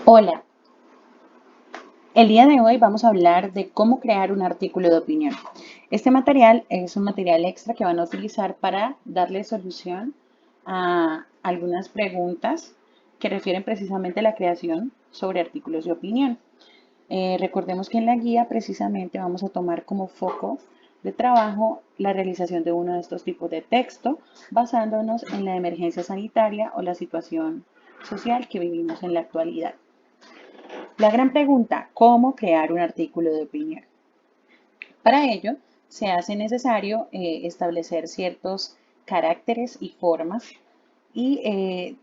Hola, el día de hoy vamos a hablar de cómo crear un artículo de opinión. Este material es un material extra que van a utilizar para darle solución a algunas preguntas que refieren precisamente a la creación sobre artículos de opinión. Recordemos que en la guía precisamente vamos a tomar como foco de trabajo la realización de uno de estos tipos de texto basándonos en la emergencia sanitaria o la situación social que vivimos en la actualidad. La gran pregunta, ¿cómo crear un artículo de opinión? Para ello, se hace necesario establecer ciertos caracteres y formas y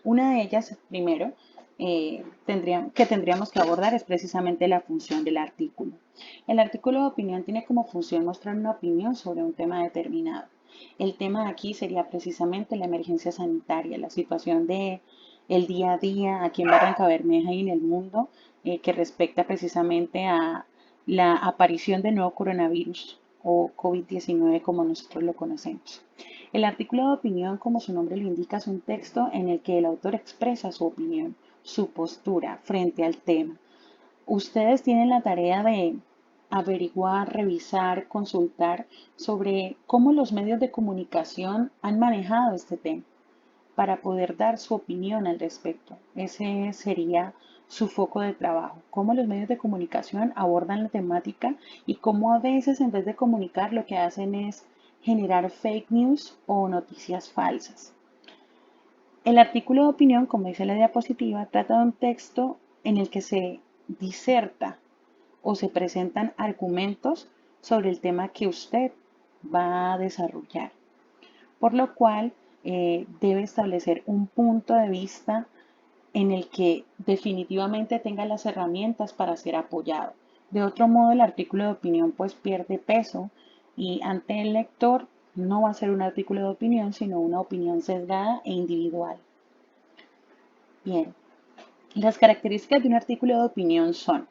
una de ellas, primero, que tendríamos que abordar es precisamente la función del artículo. El artículo de opinión tiene como función mostrar una opinión sobre un tema determinado. El tema aquí sería precisamente la emergencia sanitaria, la situación de el día a día aquí en Barranca Bermeja y en el mundo que respecta precisamente a la aparición del nuevo coronavirus o COVID-19 como nosotros lo conocemos. El artículo de opinión, como su nombre lo indica, es un texto en el que el autor expresa su opinión, su postura frente al tema. Ustedes tienen la tarea de averiguar, revisar, consultar sobre cómo los medios de comunicación han manejado este tema para poder dar su opinión al respecto. Ese sería su foco de trabajo, cómo los medios de comunicación abordan la temática y cómo a veces en vez de comunicar lo que hacen es generar fake news o noticias falsas. El artículo de opinión, como dice la diapositiva, trata de un texto en el que se diserta o se presentan argumentos sobre el tema que usted va a desarrollar, por lo cual debe establecer un punto de vista en el que definitivamente tenga las herramientas para ser apoyado. De otro modo, el artículo de opinión pues pierde peso y ante el lector no va a ser un artículo de opinión, sino una opinión sesgada e individual. Bien, las características de un artículo de opinión son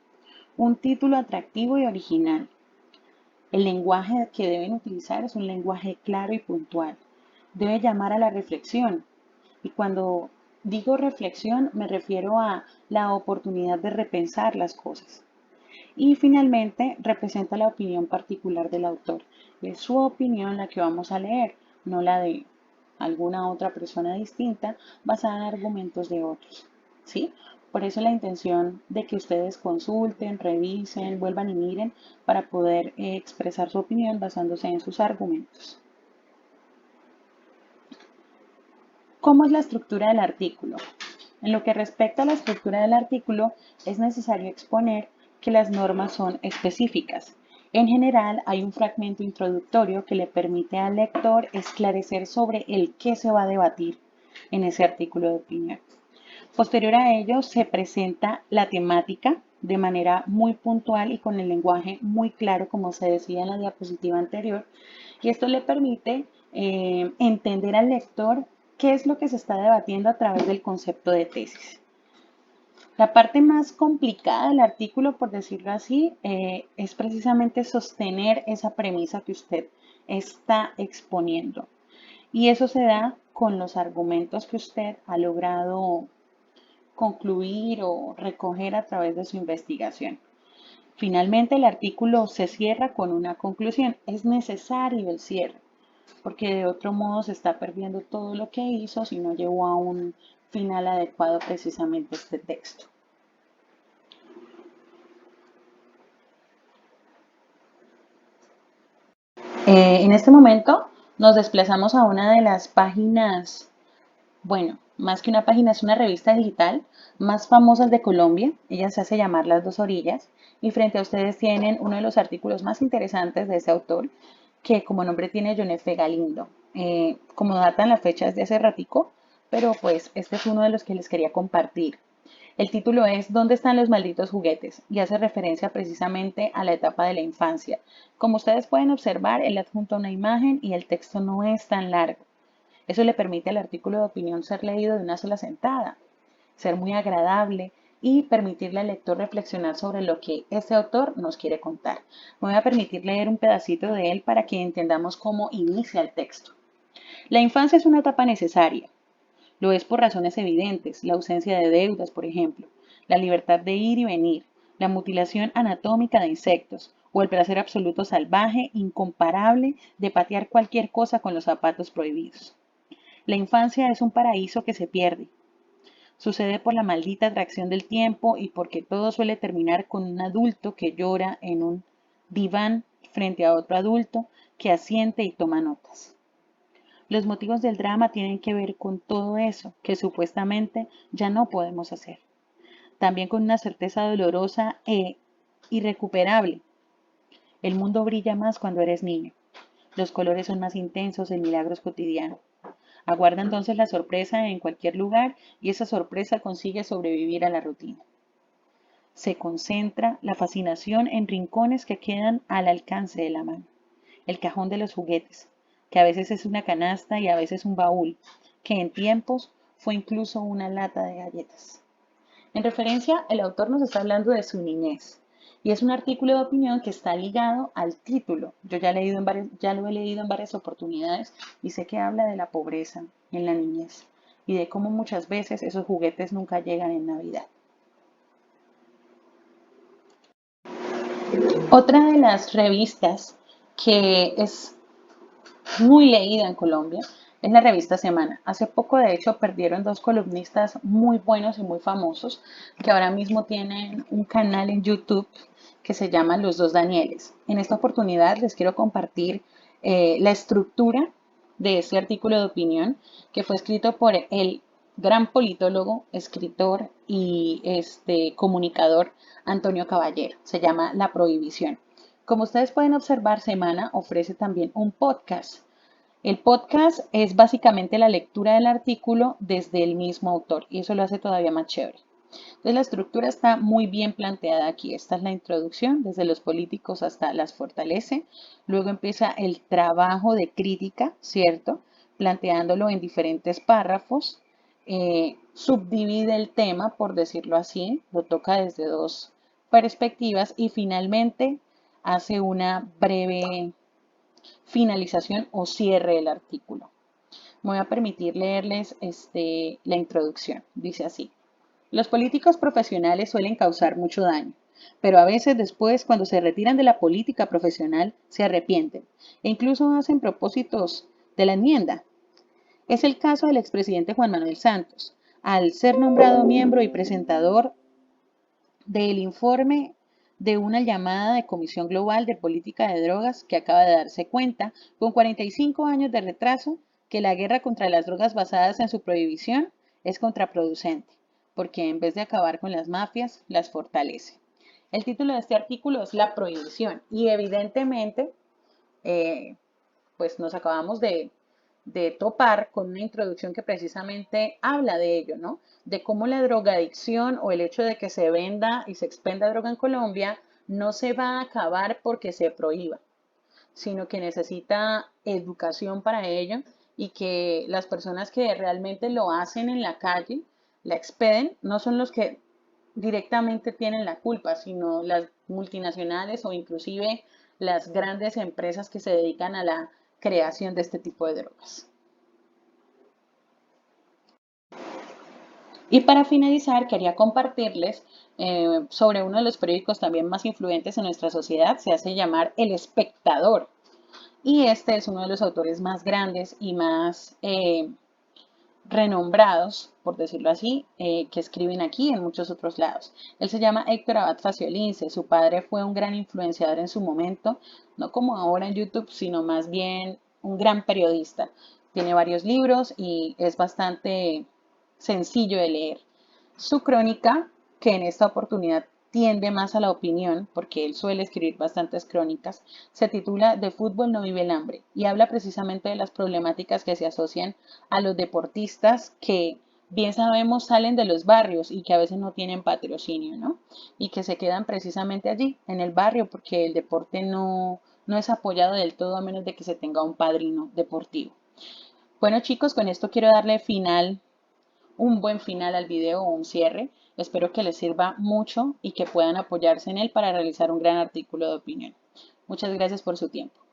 un título atractivo y original. El lenguaje que deben utilizar es un lenguaje claro y puntual. Debe llamar a la reflexión. Y cuando digo reflexión me refiero a la oportunidad de repensar las cosas. Y finalmente representa la opinión particular del autor. Es su opinión la que vamos a leer, no la de alguna otra persona distinta basada en argumentos de otros. ¿Sí? Por eso la intención de que ustedes consulten, revisen, vuelvan y miren para poder expresar su opinión basándose en sus argumentos. ¿Cómo es la estructura del artículo? En lo que respecta a la estructura del artículo, es necesario exponer que las normas son específicas. En general, hay un fragmento introductorio que le permite al lector esclarecer sobre el qué se va a debatir en ese artículo de opinión. Posterior a ello, se presenta la temática de manera muy puntual y con el lenguaje muy claro, como se decía en la diapositiva anterior, y esto le permite entender al lector qué es lo que se está debatiendo a través del concepto de tesis. La parte más complicada del artículo, por decirlo así, es precisamente sostener esa premisa que usted está exponiendo. Y eso se da con los argumentos que usted ha logrado concluir o recoger a través de su investigación. Finalmente, el artículo se cierra con una conclusión. Es necesario el cierre, porque de otro modo se está perdiendo todo lo que hizo si no llevó a un final adecuado precisamente este texto. En este momento nos desplazamos a una de las páginas, bueno, más que una página, es una revista digital más famosas de Colombia. Ella se hace llamar Las Dos Orillas y frente a ustedes tienen uno de los artículos más interesantes de ese autor, que como nombre tiene John F. Galindo. Como datan la fecha es de hace ratico, pero pues este es uno de los que les quería compartir. El título es ¿Dónde están los malditos juguetes? Y hace referencia precisamente a la etapa de la infancia. Como ustedes pueden observar, él adjunta una imagen y el texto no es tan largo. Eso le permite al artículo de opinión ser leído de una sola sentada, ser muy agradable y permitirle al lector reflexionar sobre lo que este autor nos quiere contar. Me voy a permitir leer un pedacito de él para que entendamos cómo inicia el texto. La infancia es una etapa necesaria. Lo es por razones evidentes, la ausencia de deudas, por ejemplo, la libertad de ir y venir, la mutilación anatómica de insectos o el placer absoluto salvaje, incomparable de patear cualquier cosa con los zapatos prohibidos. La infancia es un paraíso que se pierde. Sucede por la maldita atracción del tiempo y porque todo suele terminar con un adulto que llora en un diván frente a otro adulto que asiente y toma notas. Los motivos del drama tienen que ver con todo eso que supuestamente ya no podemos hacer. También con una certeza dolorosa e irrecuperable. El mundo brilla más cuando eres niño. Los colores son más intensos, el milagro es cotidiano. Aguarda entonces la sorpresa en cualquier lugar y esa sorpresa consigue sobrevivir a la rutina. Se concentra la fascinación en rincones que quedan al alcance de la mano. El cajón de los juguetes, que a veces es una canasta y a veces un baúl, que en tiempos fue incluso una lata de galletas. En referencia, el autor nos está hablando de su niñez y es un artículo de opinión que está ligado al título. Yo ya lo he leído en varias oportunidades y sé que habla de la pobreza en la niñez y de cómo muchas veces esos juguetes nunca llegan en Navidad. Otra de las revistas que es muy leída en Colombia es la revista Semana. Hace poco, de hecho, perdieron dos columnistas muy buenos y muy famosos que ahora mismo tienen un canal en YouTube que se llama Los Dos Danieles. En esta oportunidad les quiero compartir la estructura de este artículo de opinión que fue escrito por el gran politólogo, escritor y comunicador Antonio Caballero. Se llama La Prohibición. Como ustedes pueden observar, Semana ofrece también un podcast. El podcast es básicamente la lectura del artículo desde el mismo autor y eso lo hace todavía más chévere. Entonces la estructura está muy bien planteada aquí. Esta es la introducción, desde los políticos hasta las fortalece. Luego empieza el trabajo de crítica, ¿cierto? Planteándolo en diferentes párrafos. Subdivide el tema, por decirlo así, lo toca desde dos perspectivas y finalmente hace una breve finalización o cierre del artículo. Me voy a permitir leerles la introducción. Dice así. Los políticos profesionales suelen causar mucho daño, pero a veces después, cuando se retiran de la política profesional, se arrepienten e incluso hacen propósitos de la enmienda. Es el caso del expresidente Juan Manuel Santos. Al ser nombrado miembro y presentador del informe de una llamada de Comisión Global de Política de Drogas que acaba de darse cuenta, con 45 años de retraso, que la guerra contra las drogas basadas en su prohibición es contraproducente, porque en vez de acabar con las mafias, las fortalece. El título de este artículo es La prohibición y evidentemente eh, pues nos acabamos de topar con una introducción que precisamente habla de ello, ¿no? De cómo la drogadicción o el hecho de que se venda y se expenda droga en Colombia no se va a acabar porque se prohíba, sino que necesita educación para ello y que las personas que realmente lo hacen en la calle, la expeden, no son los que directamente tienen la culpa, sino las multinacionales o inclusive las grandes empresas que se dedican a la creación de este tipo de drogas. Y para finalizar, quería compartirles sobre uno de los periódicos también más influyentes en nuestra sociedad, se hace llamar El Espectador. Y este es uno de los autores más grandes y más renombrados, por decirlo así, que escriben aquí y en muchos otros lados. Él se llama Héctor Abad Faciolince. Su padre fue un gran influenciador en su momento, no como ahora en YouTube, sino más bien un gran periodista. Tiene varios libros y es bastante sencillo de leer. Su crónica, que en esta oportunidad tiende más a la opinión, porque él suele escribir bastantes crónicas, se titula De fútbol no vive el hambre y habla precisamente de las problemáticas que se asocian a los deportistas que bien sabemos salen de los barrios y que a veces no tienen patrocinio, ¿no? Y que se quedan precisamente allí, en el barrio, porque el deporte no es apoyado del todo a menos de que se tenga un padrino deportivo. Bueno chicos, con esto quiero darle un buen final al video o un cierre. Espero que les sirva mucho y que puedan apoyarse en él para realizar un gran artículo de opinión. Muchas gracias por su tiempo.